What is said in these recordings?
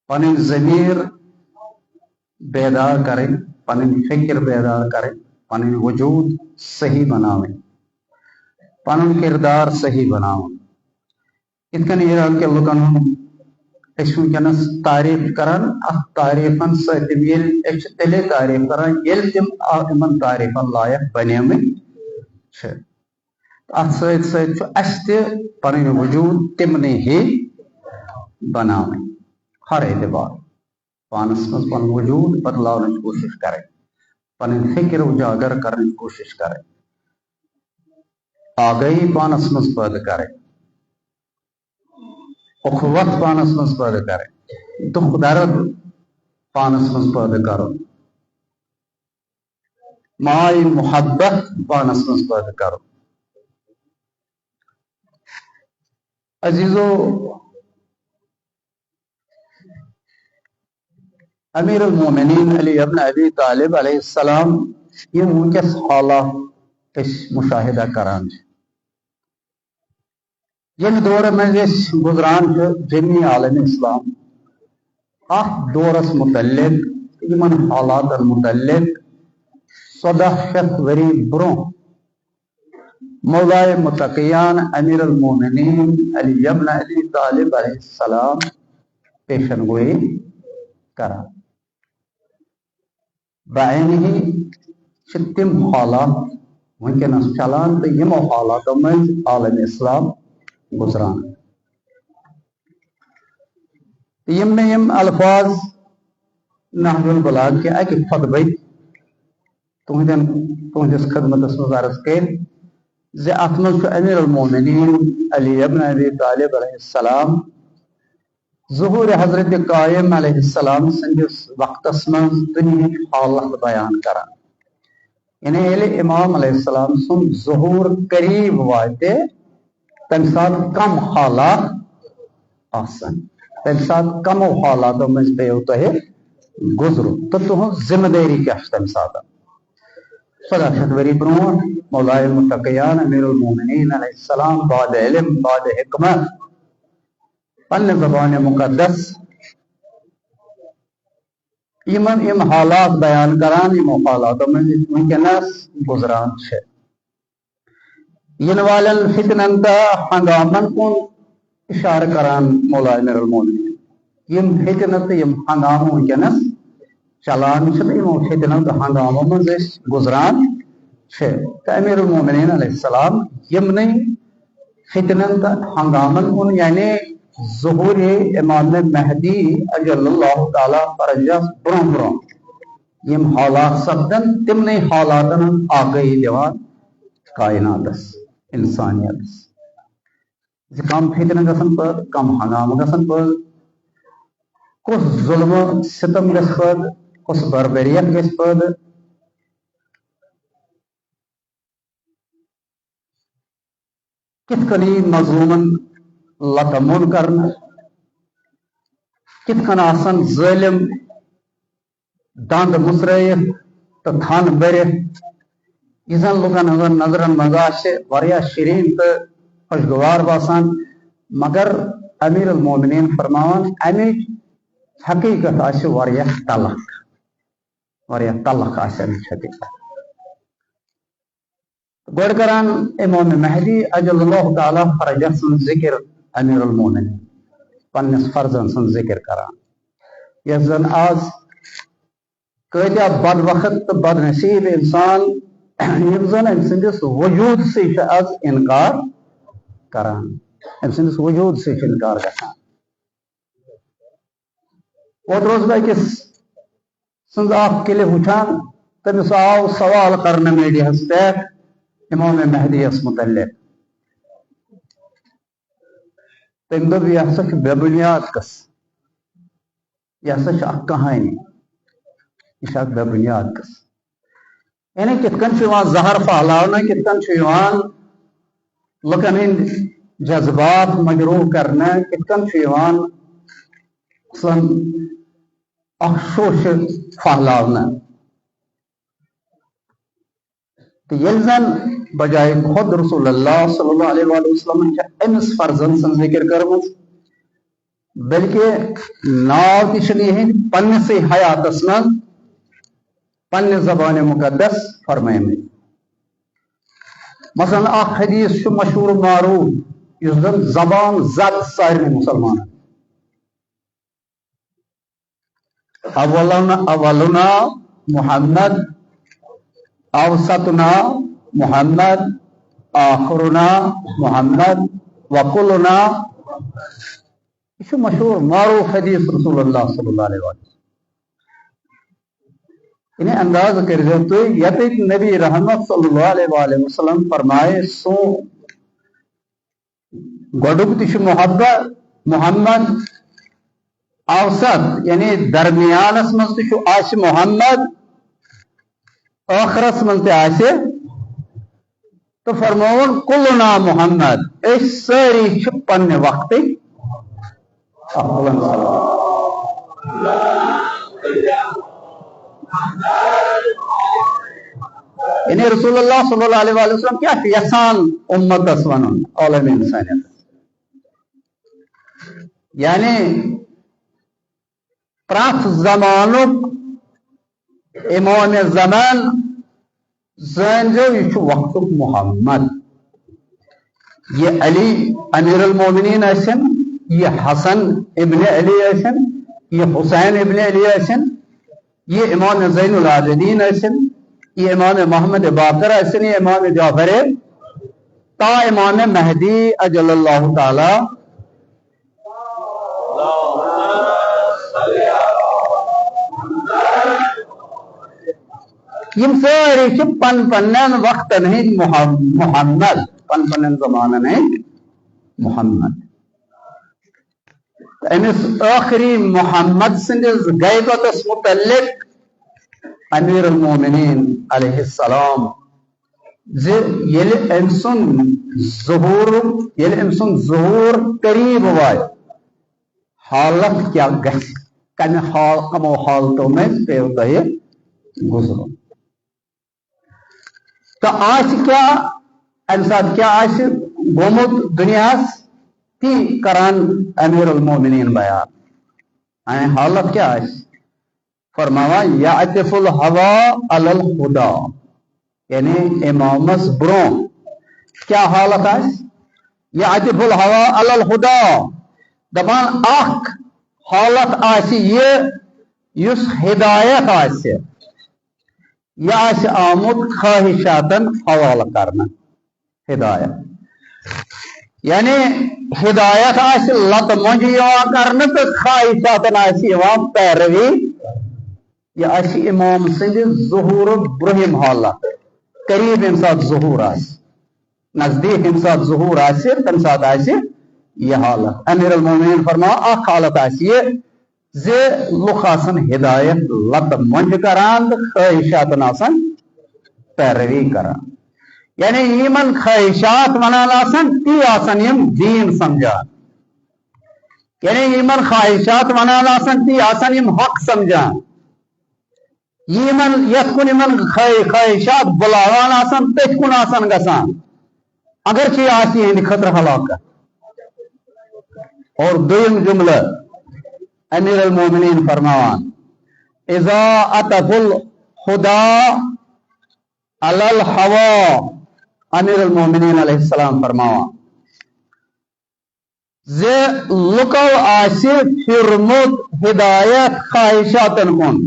پن ضمیر بیدار کریں، پن فکر بیدار کریں، پن وجود صحیح بناویں، پن کردار صحیح بناویں. اتکن یہ کہ لکن ونکس تعریف کران ات تعریفن ستم تیلے تعریف کران یل تم ان تعریفن لائق بنیمت ات ست پن وجود تمنے ہی بناویں ہر اعتبار پانس مز پن وجود بدلاؤن کوشش کریں، پن فکر اجاگر کرنے کوشش کریں، آگاہی پانس مز پید کریں، اخوت پانس مز پید کریں، دکھ درد پانس مز پید کرو، مائی محبت پانس مز پید کرو. عزیزو، امیر المومنین علی ابن ابی طالب علیہ السلام یہ ونکس حالات مشاہدہ کران یم دور مز گزران جمی عالم اسلام ات دورس متعلق یمن حالات متعلق 1400 وری برو مولائے متقیان امیر المومنین علی ابن ابی طالب علیہ السلام پیشن گوئی کران. بعینہ تم حالات ونکس چلان تو یمو حالاتو مز عالم اسلام گزران. یم نے یم الفاظ نحو البلاغ کے اکہ خطبہ تہندس خدمتس مز عرض کر زِ ات مز امیر المومنین علی ابن ابی طالب علیہ السلام ظہور حضرت قائم علیہ السلام سندس وقتس مز دنہچ حالت بیان کران. یعنی ییلہِ امام علیہ السلام سن ظہور قریب واتے تمہ سات کم حالات آسن، تمہ سات کمو حالاتو مز پیو تہ گزرو تو تہذ ذمہ داری کیا تمہ سات. 1400 وری برو مولائے متقیان امیر المومنین علیہ السلام بعد علم بعد حکمت پنہ زبان مقدس یم حالات بیان کران یم حالاتو مز ونکس گزران چھ. ین والن فتنن تا ہنگامن کن اشارہ کران مولا امیر المومنین. یم فتنہ تو یم ہنگام ونکس چلان یم فتنہ تو ہنگامو مز گزران چھ. امیر المومنین علیہ السلام یمن فتنن تا ہنگامن کن یعنی ظہور امام مہدی اجل اللہ تعالی فرجس برون برون یم حالات سپدن تمنے حالاتن آگاہی دیوان کائناتس انسانیتس کم فتنہ گژھن پٲدٕ کم ہنگامہ گژھن پٲدٕ کس ظلم ستم گژھِ پٲدٕ کس بربریت گژھِ پٲدٕ کتھ کنی مظلومن لتمون کرنا کت کن آسن ظالم دند مسرائت تو تھن برت یہ زن لکن ہزن نظرن مزا واریاہ شرین تو خوشگوار باسان مگر امیر المومنین فرماوان امچ حقیقت آسہ واریاہ تلخ آسہ امچ حقیقت. گوڑ کران امام مہدی اجل اللہ تعالی فرجہ سن ذکر امیر المومنین پنس فرزن سن ذکر کران یس زن آز کتیا بد وقت تو بد نصیب انسان یم زن ام سندس وجود سے آز انکار کران، ام سندس وجود سے انکار گژھان. اوت روز بہ أکس سنز اخ کلپ وچھان تمس آو سوال کرنے میڈیاہس پہ امام مہدی یس متعلق. تم دب یہ ہسا بے بنیاد قص یہ ہسا اخ کہانی یہ بے بنیاد قص. یعنی کت کن زہر پھہلاؤنا کت کن لکن ہند جذبات مجروح کرنا کت کن اصلا اخ شوش پھہلاؤنا. تو یل زن بجائے خود رسول اللہ صلی اللہ علیہ وسلم امس فرزن سن ذکر کرمز بلکہ ناو تہ پنسے حیاتس من پنہ زبان مقدس فرمائے مثلا اخ حدیث مشہور معروف اس زن زبان زد سارے مسلمان اولنا محمد اوسطنا محمد آخرنا محمد وکلنا یہ مشہور معروف حدیث رسول اللہ صلی اللہ علیہ وسلم انہیں انداز کرو تو یت نبی رحمت صلی اللہ علیہ وآلہ وسلم فرمائے سو گوڈک تش محبت محمد اوسط یعنی درمیانس مز تہ محمد آخرس مز تہ تو فرمون کلنا محمد اس ساری پنہ وقت یعنی رسول اللہ صلی اللہ علیہ وآلہ وسلم کیا یسان امت ون عالم انسانیت یعنی پرت زمانک امام زمان زانجو یہ وقت محمد یہ علی امیر المومنین آسن یہ حسن ابن علی آسن یہ حسین ابن علی آسن یہ امام زین العابدین آسن یہ امام محمد باقر آسن یہ امام جعفر تا امام مہدی اجل اللہ تعالی یم ساری پن پنن وقت نہیں محمد پن پنن زمانہ نہیں محمد امس آخری محمد سندس غیبتس متعلق امیر المومنین علیہ السلام یل امسن ظہور قریب وائے حالت کیا گھس کمو حالتوں میں پیو تہ گزرو تو آج کیا ام سات کیا آج گومت دنیاس تی کران امیر المومنین بیان حالت کیا آج فرماوا یعطف الہوا علی الخدا یعنی امامس برون کیا حالت آج یعطف الہوا علی الخدا دپان اخ حالت آسی یہ اس ہدایت آسی یہ آسی آمد خواہشاتن حوالہ کرنا ہدایت یعنی ہدایت آسی لت منج یوان کرنا تو خواہشاتن آسی یوان پیروی یہ آسی امام سند ظہور برہم حالت قریب امسات ظہور آسی نزدیک امسات ظہور آسی تمسات آسی یہ حالت امیر المومنین فرما اخ حالت آسی زی لوگ آسن ہدایت لت منج کران خواہشات آسن پیروی کران یعنی یمن خواہشات ونان آسن تی آسن یم دین سمجھان یعنی یمن خواہشات ونان آسن تی آسن یم حق سمجھان یمن یت کن یمن خواہشات بلاوان آسن تت کن آسن گسان اگرچہ آسی ہند خطر ہلاکت اور دویم جملہ امیر المومنین فرماوان اذا عطف الخدا علی الہوا امیر المومنین علیہ السلام فرماوان زی لکو آسی فرمود ہدایت خواہشاتن کن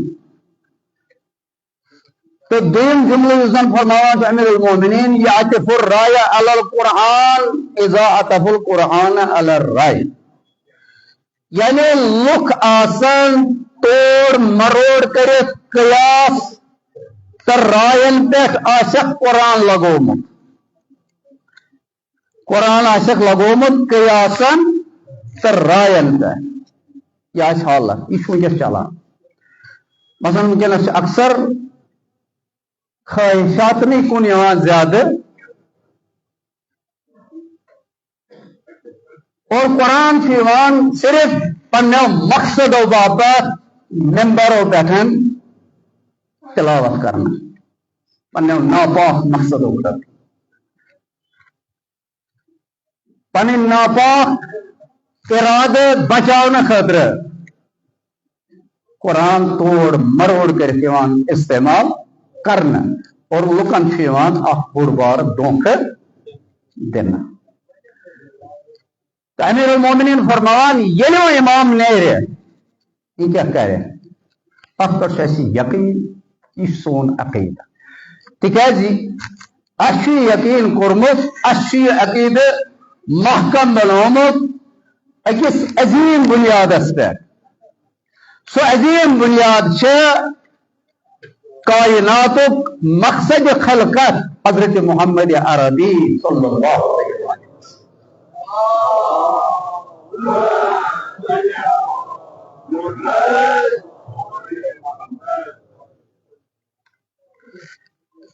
تو دویم جملہ یزن فرماوان امیر المومنین یعطف الرائع علی القرآن اذا عطف القرآن علی الرائع یعنی لک آسن توڑ مروڑ کرت قیاس تر رائن پیٹ آشق قرآن لگومت قرآن آشق لگومت قیاسن تر رائن پیٹ یہ آج حالت یہ ونکس چلان مثلا ونکس اکثر خواہشات نہیں کن یوان زیادہ اور قرآن فیوان صرف پنو مقصد و باپت ممبر و بیٹھن تلاوت کرنا پنو ناپاک مقصد و باپت پن ناپاک ارادہ بچاؤ خاطر قرآن توڑ مروڑ کر استعمال کرنا اور لکن بوڑ بار دھوکہ دینا. تو امیر المومنین فرمان یلو امام نیرِ یہ کیا کرے ات پہ یقین یہ سون عقیدہ تکیازِ اس یقین کورمت اس عقیدہ محکم بنومت اکس عظیم بنیادس پہ. سو عظیم بنیاد کائناتک مقصد خلقت حضرت محمد عربی صلی اللہ علیہ وسلم.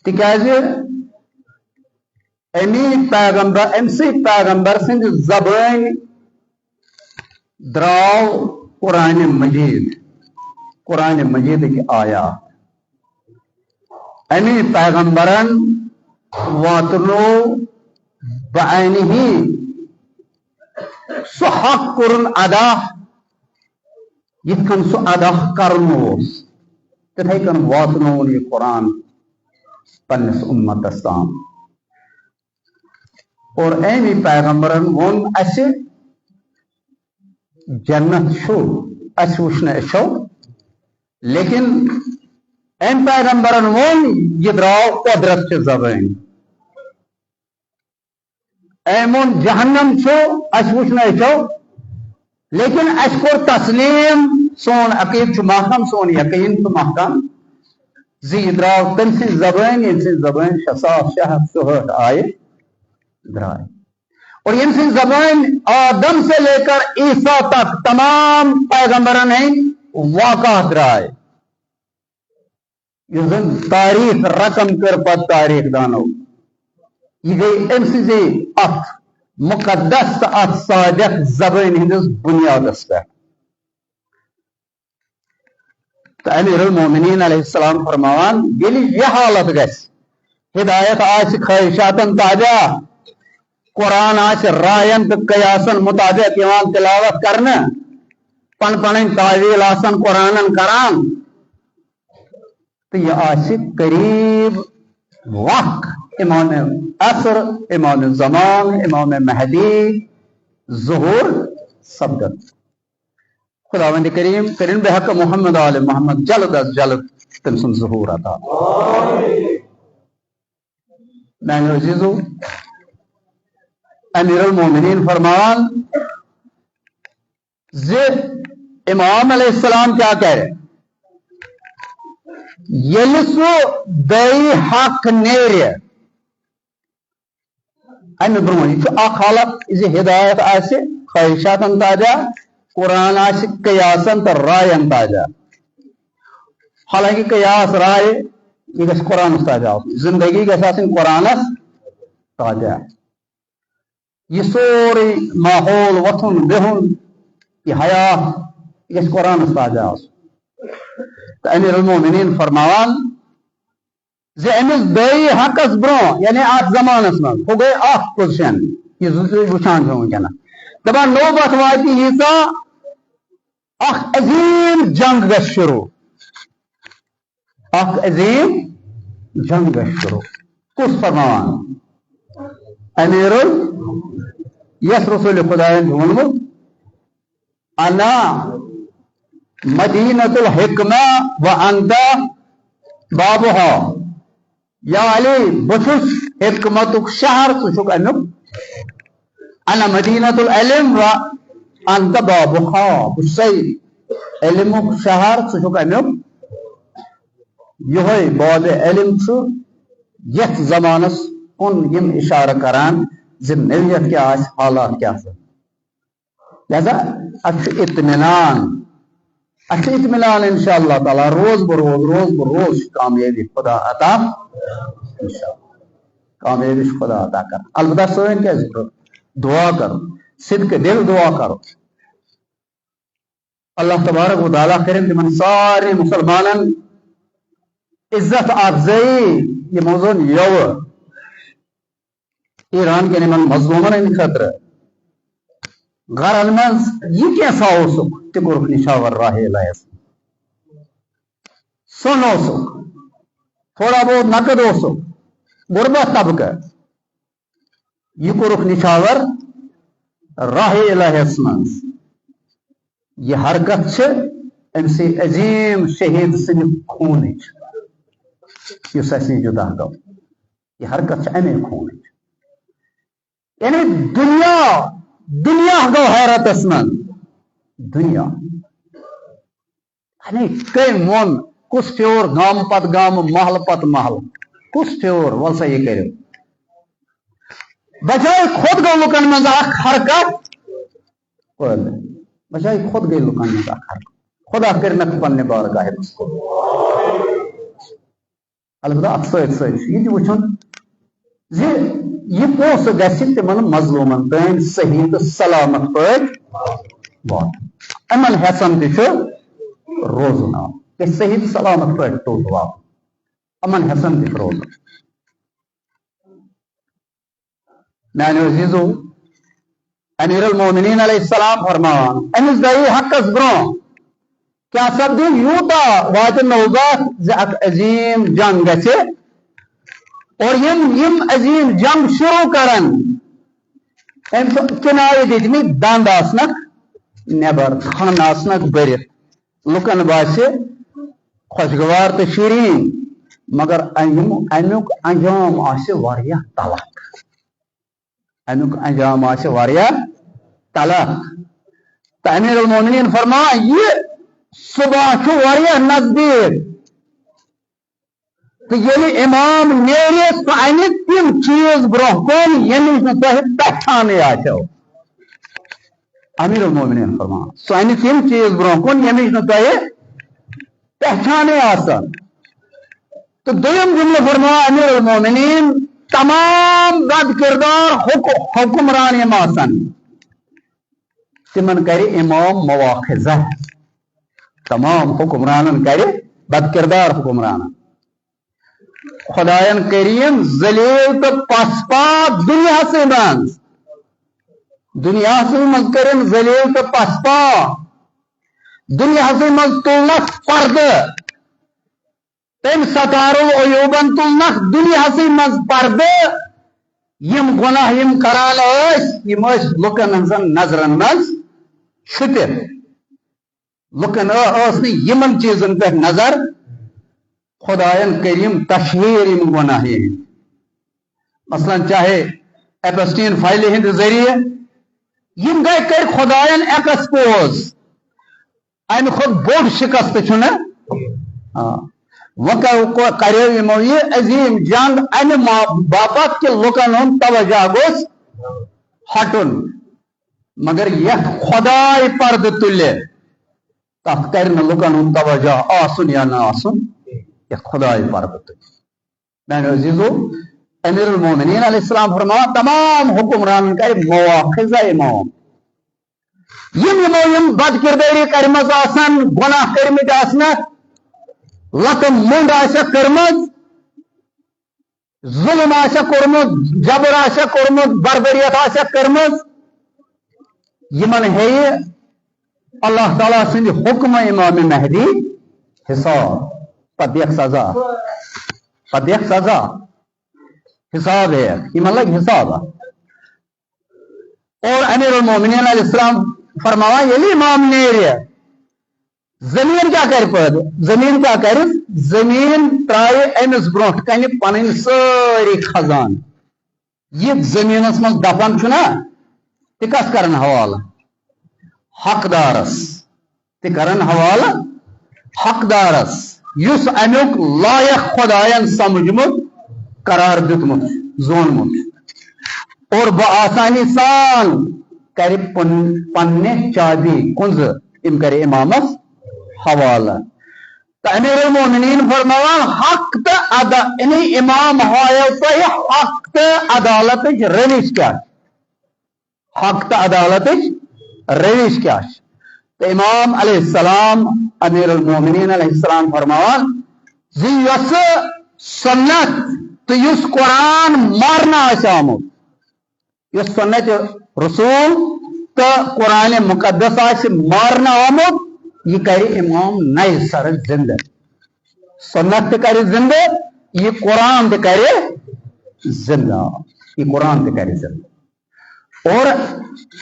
تکیازِ امسی پیغمبر سند زبان دراو قرآن مجید کی آیات امی پیغمبرن واتنو بعینہ سو حق کرن ادا یتکن سو ادا کرنوس تتھے کن واتنون یہ قرآن پنس امت استام. اور امی پیغمبرن ون اس جنت شو اس وشن اشو لیکن ام پیغمبرن ون یہ دراو قدرت کے زبان. ایمون جہنم چھو اس وشن اشو لیکن اس کو تسلیم سون عقید چھ محکم سون یقین تو محکم زی دراو تم سے زبان ان سے زبان شصاف شہد سہٹ آئے درائے. اور ان سے زبان آدم سے لے کر عیسیٰ تک تمام پیغمبران ہیں واقع درائے. یہ زن تاریخ رقم کر پت تاریخ دانو یہ گئی ام سے ات مقدس ات صادق زبان ہندس بنیاد اس پہ. تو امیر المومنین علیہ السلام فرماوان یلی یہ حالت گس ہدایت آس خواہشاتن تاجہ قرآن آس رائن تو قیاسن مطابق یوان تلاوت کرنا پن پن تعویل آسن قرآن کران تو یہ آس قریب وقت امام عصر امام زمان امام مہدی ظہور سبدت. خداوند کریم کرن بحق محمد آل محمد جلد از جلد تم سن ظہور عطا. میں عزیزو امیر المومنین فرمان امام علیہ السلام کیا کہہ رہے یلسو دئی حق نیرے ام برونی چھ اخ حالت اس ہدایت آسے خواہشات تاجہ قرآن آسے قیاسن تر رائن تاجہ. حالانکہ قیاس رائے یہ گس قرآن تاجہ زندگی گس آسن قرآن تاجہ. یہ سوری ماحول وطن بہن یہ حیات یہ گس قرآن تاجہ. تو امیر المومنین فرماوان زی امس دئی حقس برو یعنی آت زمانس من ہو گئی اخ پوزیشن یہ وچان چھو ونکینا دپان نوبت واتی ییژا اخ عظیم جنگ گژھِ شروع اخ عظیم جنگ گژھِ شروع. کس فرماوان امیر یس رسول خدایان چھُ ووٚنمُت انا مدینۃ الحکمہ و انت بابها یا علی بچس حکمتک شہر ژٕ امیک انا مدینۃ العلم و انت بابها بچسے علمک شہر ژٕ امیک. یہ باب علم یت زمانس کن یم اشارہ کران زِ نویت کیا آس حالات کیا لہذا اتھ اطمینان اطمینان انشاءاللہ تعالی روز بروز کامیابی خدا عطا کامیابی خدا عطا کر. البتہ سن کیا دعا کرو صدق دل دعا کرو اللہ تبارک و تعالیٰ کریم تمن سارے مسلمانن عزت افزائی یہ موضوع یو ایران کے نمن مظلومن ان خطر گرن مز یہ کیسا اوسک تہ کورک نشاور راہ الہیس سن اوسک تھوڑا بہت نقد اوسک غربت طبقہ یہ کورک نشاور راہ الہیس مز یہ حرکت امسی عظیم شہید سن خون اس جدا گو یہ حرکت امے خون یعنی دنیا گو حیرت من دنیا یعنی کئی مون کس پھیور گام پت گام محل پت محل کس پھیور ول سا یہ کرو بجائے خود گو لکن مز حرکت بجائے خود گئی لکن مز حرکت خدا کرنک پنہ بارگاہ مسکر البتہ ات ست یہ وچن زی یہ پوس گھس تمن مظلومن تین صحیح تو سلامت پہ وات امن ہیسن تہ روزن کہ صحیح سلامت پہ توت وات امن ہیسن تہ روزن میانو عزیزو امیر المومنین علیہ السلام فرمان امس گئی حقس برو کیا سپد یوتا وات نوبت عظیم جنگ گھے اور یم عظیم جنگ شروع کرن کنائے دتم دند آسنک نبر تھن آسنک برت لکن باسے خوشگوار تو شیرین مگر امیک انجام آسہ واریاہ تلخ امیک انجام آسہ واریاہ تلخ تو امیر المومنین فرما یہ صبح واریاہ نزدیک تو یعنی امام نیرے تو انہ تم چیز برہ کن یمچ تہ پہچانے آو امیر المومنین فرمان سہ انہ تم چیز برہ کن یمچ تہ پہچانے آسان تو دویم جملہ فرما امیر المومنین تمام بد کردار حکمران یم آسان تمن کر امام مواخذہ تمام حکمرانن کر بد کردار حکمران خدائن کریم ذلیل تو پسپا دنیا سے مز کرن ذلیل تو پسپا دنیا سے مز تلنک پرد تم ستارو عیوبن تلنک دنیا سے مز پرد یم گناہ یم کران یم لکن ہنزن نظرن مز چھپر لکن یمن چیزن پہ نظر خدائن کریم تشہیر یم گناہ مثلا چاہے ایپسٹین فائلہ ہند ذریعہ یم گئے کر خدائن ایکسپوز امہ خود بوڑ شکست چھنا کریو یمو یہ عظیم جنگ امہ باپت کہ لکن ہند توجہ گوس ہٹن مگر یہ خدائے پرد تلے تب کرن لکن ہند توجہ آسن یا نہ آسن یہ خدائے پرد تلے میانو عزیزو امیر المومنین علیہ السلام فرما تمام حکمران کا مواخذہ امام یم بد کرداری کرمز آسن گناہ کرمت آسن لتم منڈ آسہ کرمز ظلم آسہ کورمت جبر آسہ کورمت بربریت آسہ کرمز یمن ہے اللہ تعالیٰ سند حکم امام مہدی حساب پتہ سزا حساب ہے یمن لگ حساب اور امیر المومنین علیہ السلام فرماوا یلی امام نیرے زمین کیا کر پد زمین کیا کر زمین ترائے امس برونٹ کن پن ساری خزان یہ زمینس من دفن چھنا تہ کس کرن حوالہ حقدارس تہ کرن حوالہ حقدارس یس امیک لائق خدائن سمجھمت قرار دتمت زونمت اور بآسانی سان کر پنہ چابی کنز ام کر امامس حوالہ تو امیر المومنین فرمایا حق تو یعنی امام ہایو تو حق تو عدالت روش کیا حق تو عدالت روش کیا تو امام علیہ السلام امیر المومنین علیہ السلام فرمایا زی یس سنت تو یس قرآن مارنا آمت یس سنت رسول تو قرآن مقدس آس مارنا آمد یہ کرے امام نئے سر زندہ سنت تہ کرے زندہ یہ قرآن تہ کرے زندہ یہ قرآن تہ کرے زندہ اور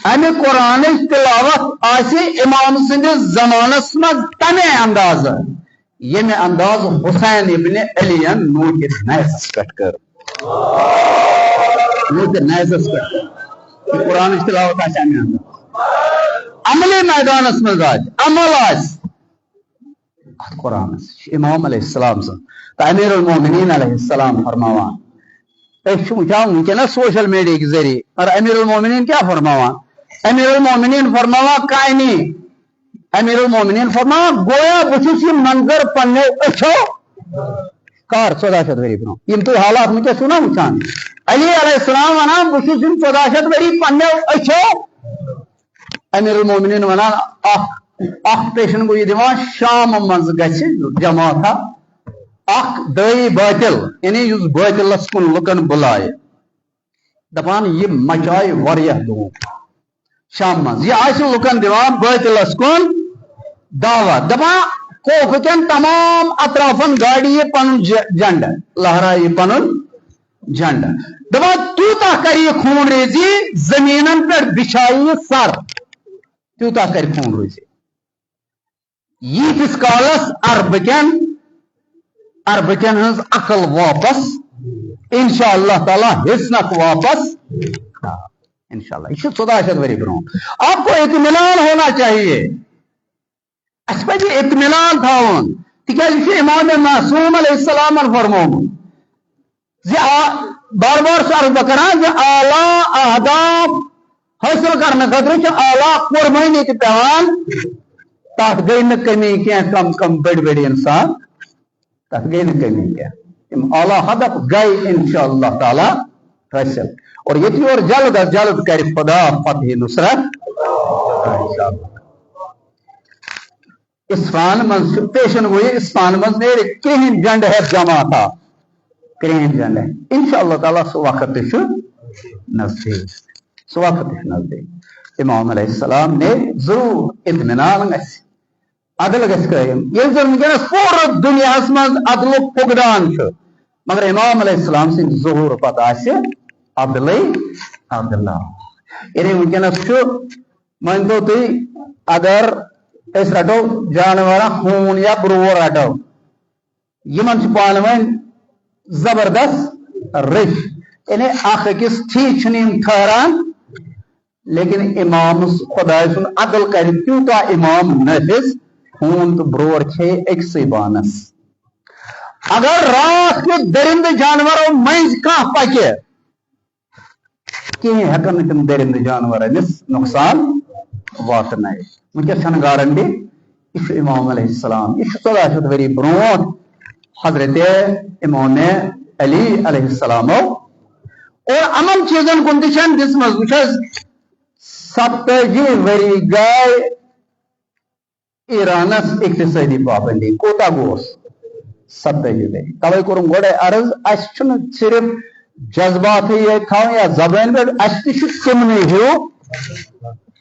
امہ قرآن تلاوت آسے امام سندس زمانس مز تمے انداز یمہ انداز حسین ابن علی نوٹ نیسس پہ کر نوٹ نیسس پہ کر قرآن تلاوت آسے امہ انداز عملی میدانس مز آج عمل آس قرآن امام علیہ السلام سن تو امیر المومنین علیہ السلام فرماوان وچان ونکس سوشل میڈیا کے ذریعے اور امیر المومنین کیا فرماوان امیر المومنین فرماوان کائنی امیر المومنین فرماوان گویا بچس یہ منظر پنو اچھو کار 1400 وری برو یم تو حالات مجھے سنا وچان علی علیہ السلام ونان بچس یم 1400 وری پنو اچھو امیر المومنین ونان اخ پیشن گوئی دیوان شام منز گچھ جماعت اخ دئی باطل یعنی یس باطلس کن لکن بلائے دپان یہ مچائے واریاہ دو شام منز یہ آس لکن دیوان باطلس کن دعوت دپان کوفکن تمام اطرافن گاڑی یہ پن جنڈ لہرائی پن جنڈ دپان تیوتا کری خون ریزی زمینن پر بچھائی سر تیوتا کر خون ریزی یہ کس کالس اربکن ہز عقل واپس انشاءاللہ تعالی حسنک واپس انشاءاللہ یہ 1400 وری برو آپ کو اطمینان ہونا چاہیے اس پہ یہ اطمینان تھاون تکیاز یہ امام معصوم علیہ السلام فرمون بار بار سر بکران اعلیٰ اہداف حاصل کرنے خاطر اعلیٰ قربانی کے پیوان تات گئی نہ کمی کیا کم کم بڑی بڑی انسان تات گئی نہ کمی کیا اعلیٰ ہدف گئی انشاءاللہ تعالی حاصل اور یہ اور جلد از جلد کر خدا فتح نصرت اسفان من پیشن ہوئی اسفان من میرے کہیں جنڈ ہے جمع تھا کہیں جنڈ ہے انشاءاللہ تعالی سو وقت شو نزدیک سو وقت شو نزدیک امام علیہ السلام نے ضرور اطمینان گس عدل گس کریم یہ زن گنس پور دنیا من عدل پگدان شو مگر امام علیہ السلام سے ظہور پتہ آسے عدل یعنی ونکس مان تو تھی اگر اس رٹو جانور خون یا برور رٹو یہ پان ون زبردست رش یعنی اخ اکس ٹھیک ٹھہران لیکن امام خدا سن عدل کر تیوتا امام نفذ خون تو برور چھ اکسی بانس اگر رات کے درند جانوروں منز کان پکے کہیں ہکن تم درند جانور نقصان واتن ونکس چھن گارنٹی یہ امام علیہ السلام یہ 1400 وری برونٹ حضرت امام علی علیہ السلام اور امن چیزن کن تشن دس مز وچس 70 وری گئے ایرانس اقتصادی پابندی کوتا گوس 70 وری توے کرم گوڑے عرض اس چھن صرف جذبات یہ تھا یا زبان پہ اس تہ تمنے ہو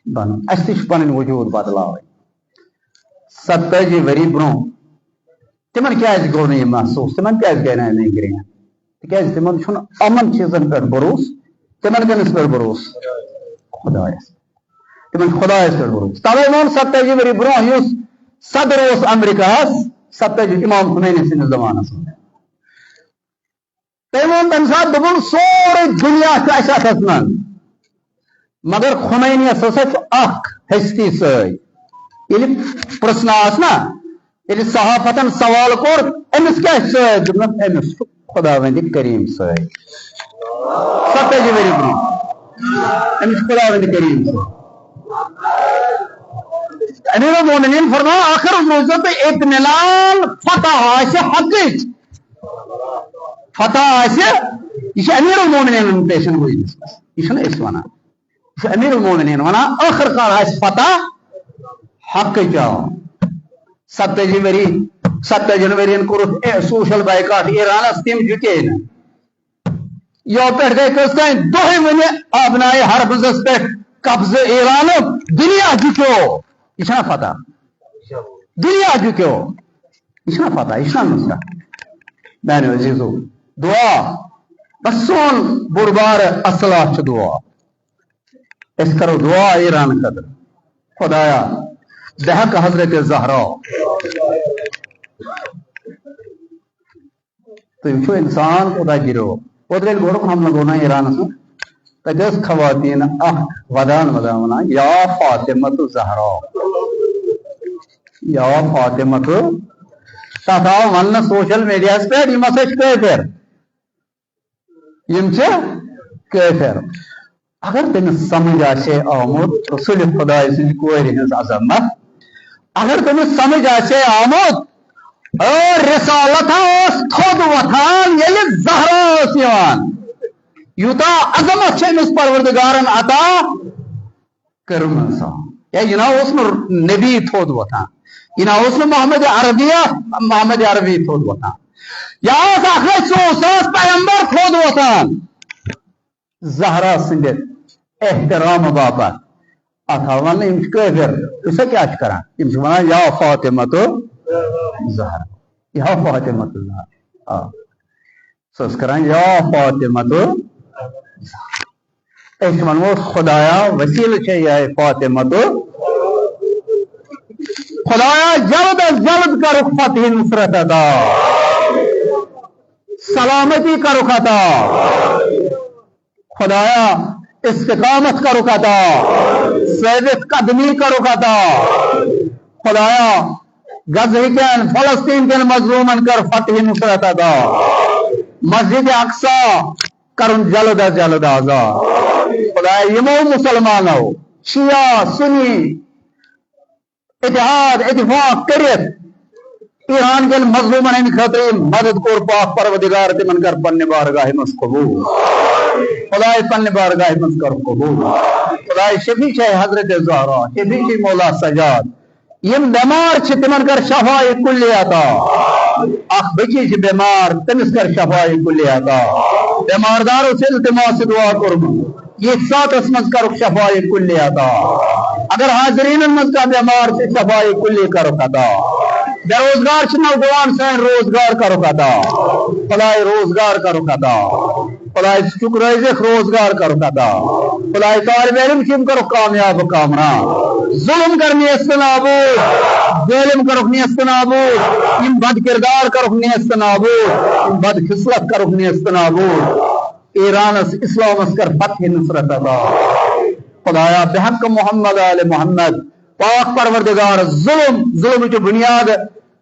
بن اس تہ پن وجود بدلاوے 70 وری برو تمن کیا گو نہیں محسوس تمن کیا کہنا نہیں گرین تکیاز تمن چھن امن چیزن پہ بروس تمن کمس پہ بروس خدایس تمن خدایس پہ بروس توے مون 70 وری برو یس صدر اس امریکہ 70 امام خمینی سن زمانہ سن تمام تمسات دبن سورے دنیا کا ایسا تسمن مگر خمینی صرف اخ ہستی سئی یلی پرسنا اسنا یلی صحافتن سوال کور امس کیا سئی دبن امس خداوند کریم سئی 70 وری برو امس خداوند کریم سئی امیر المومنین فرمایا آخر روز پہ اطمینان فتح آسے حقیق فتح آسے یہ امیر المومنین پیشن ہوئی یہ اس ونا امیر المومنین ونا آخر کار آس فتح حق جاؤ 70 جنوری کور سوشل بائیکاٹ ایران تم جتے یہ پہ گئی کس دہ ون آبنائے ہر بزس پہ قبض ایران دنیا جکو یہ فتح دنیا جکو یہ فتح یہ نسخہ میانو عزیزو دعا بس سون بوڑ بار اصلاح دعا اس کرو دعا ایران قدر خدایا بحق حضرت زہرا تو یہ انسان خدا گرو اوترے گوڑک ہم لگونا ایران سے تجس خواتین ودان ودانا یا فاطمۃ زہرا یا فاطمۃ تتا ون سوشل میڈیا پہ یہ مسج کافر یم کافر اگر تمس سمجھ آسے آمت رسول خدا سن کور ہز عظمت اگر تمس سمجھ آسے آمت اور رسالت تھود وتھان یل زہرا یوتا عظمت امس پروردگارن عطا کرم یا یہ نبی تھود وتھان یہ محمد عربی تھود وتھان یا پیغمبر تھود وتھان زہرا سند احترام باپت اتھا ون کافر اسے کیا کران ونان یا فاطمۃ زہرا یا فاطمۃ زہرا سس کران یا فاطمۃ اس ونو خدایا وسیل یا فاطمۃ خدایا جلد از جلد کرو فتح نصرت ادا سلامتی کرو عطا خدایا استقامت کرو عطا ثابت قدمی کرو عطا خدایا غزہ کن فلسطین کن مظلومن کر فتح نصرت ادا مسجد اقصی کرن جلد از جلد آزاد خدایا یمو مسلمانو شیعہ سنی اتحاد اتفاق کرت ایران کن مظلومن ان خطر مدد کور پاک پروردگار تمن کر پنہ بارگاہ مس قبول خدای پنہ بارگاہ مس کر قبول خدای شفیع ہے حضرت زہرا شفیع مولا سجاد یم بیمار تمن کر شفاء کلی عطا اخ بچی بیمار تمس کر شفاء کلی عطا بیمار دارو سے التماس دعا کرم یہ سات اسمز کر شفاء کلی عطا اگر حاضرین مز کا بیمار سے شفاء کلی کرو عطا بے روزگار نوجوان سین روزگار کرو عطا خدای روزگار کرو عطا خدای شکر رزق روزگار کرو عطا خدای طالب علم کیم کرو کامیاب کامران ظلم کرنی استنابود ظلم کرو استنابود ان بد کردار کرو استنابود ان بد خصلت کرو استنابود ایران اسلام اس کر فتح نصرت عطا خدایا بحق محمد آل محمد پاک پروردگار ظلم کی بنیاد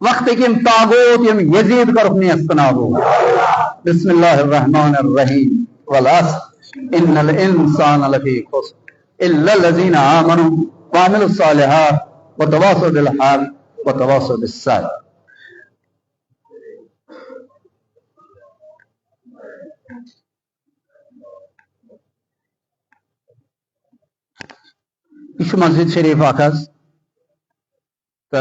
وقت کی طاغوت یزید کا رکن استنابود بسم اللہ الرحمن الرحیم والعصر ان الانسان لفی خسر الا الذین آمنوا وعملوا الصالحات وتواصوا بالحق وتواصوا بالصبر یہ مسجد شریف اخذ تو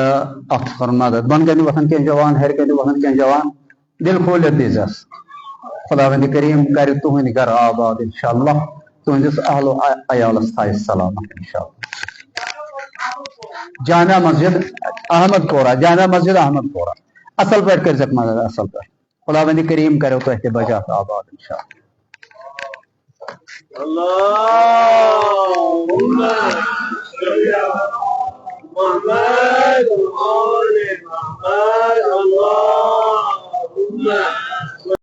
ات مدد بن کن وتھان کی جوان ہر کن وتھان کی جوان دل کھولت دس خداوند کریم کر تہند گھر آباد انشاءاللہ تہندس اہل و عیالس تھائے سلامت انشاءاللہ جامع مسجد احمد پورہ اصل پہ کر مدد اصل پہ خداوند کریم کرو تہ بجات آباد انشاءاللہ اللهم صل على محمد وآل محمد اللهم